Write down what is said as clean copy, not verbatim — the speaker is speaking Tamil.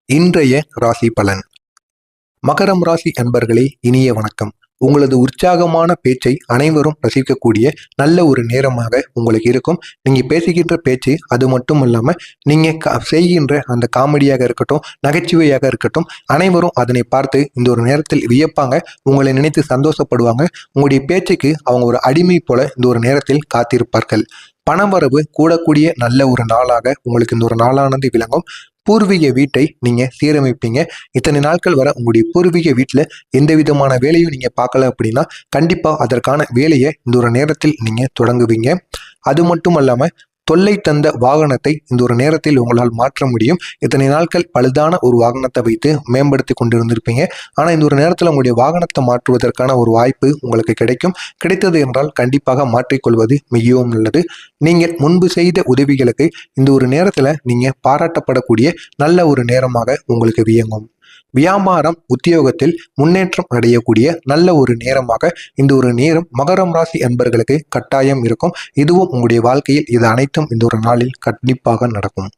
இன்றைய ராசி பலன். மகரம் ராசி அன்பர்களே, இனிய வணக்கம். உங்களது உற்சாகமான பேச்சை அனைவரும் ரசிக்கக்கூடிய நல்ல ஒரு நேரமாக உங்களுக்கு இருக்கும். நீங்க பேசுகின்ற பேச்சு அது மட்டும் இல்லாம நீங்க செய்கின்ற அந்த காமெடியாக இருக்கட்டும், நகைச்சுவையாக இருக்கட்டும், அனைவரும் அதனை பார்த்து இந்த ஒரு நேரத்தில் வியப்பாங்க. உங்களை நினைத்து சந்தோஷப்படுவாங்க. உங்களுடைய பேச்சுக்கு அவங்க ஒரு அடிமை போல இந்த ஒரு நேரத்தில் காத்திருப்பார்கள். பணவரவு கூடக்கூடிய நல்ல ஒரு நாளாக உங்களுக்கு இந்த ஒரு நாளானது விளங்கும். பூர்வீக வீட்டை நீங்க சீரமைப்பீங்க. இத்தனை நாட்கள் வர உங்களுடைய பூர்வீக வீட்டுல எந்த விதமான வேலையும் நீங்க பார்க்கல அப்படின்னா கண்டிப்பா அதற்கான வேலையை இந்த ஒரு நேரத்தில் நீங்க தொடங்குவீங்க. அது மட்டும் இல்லாம தொல்லை தந்த வாகனத்தை இந்த ஒரு நேரத்தில் உங்களால் மாற்ற முடியும். இத்தனை நாட்கள் பழுதான ஒரு வாகனத்தை வைத்து மேம்படுத்தி கொண்டிருந்திருப்பீங்க. ஆனா இந்த ஒரு நேரத்தில் உங்களுடைய வாகனத்தை மாற்றுவதற்கான ஒரு வாய்ப்பு உங்களுக்கு கிடைக்கும். கிடைத்தது என்றால் கண்டிப்பாக மாற்றிக்கொள்வது மிகவும் நல்லது. நீங்கள் முன்பு செய்த உதவிகளுக்கு இந்த ஒரு நேரத்துல நீங்க பாராட்டப்படக்கூடிய நல்ல ஒரு நேரமாக உங்களுக்கு வியங்கும். வியாபாரம் உத்தியோகத்தில் முன்னேற்றம் அடையக்கூடிய நல்ல ஒரு நேரமாக இந்த ஒரு நேரம் மகரம் ராசி அன்பர்களுக்கு கட்டாயம் இருக்கும். இதுவும் உங்களுடைய வாழ்க்கையில் இது அனைத்தும் இந்த ஒரு நாளில் கண்டிப்பாக நடக்கும்.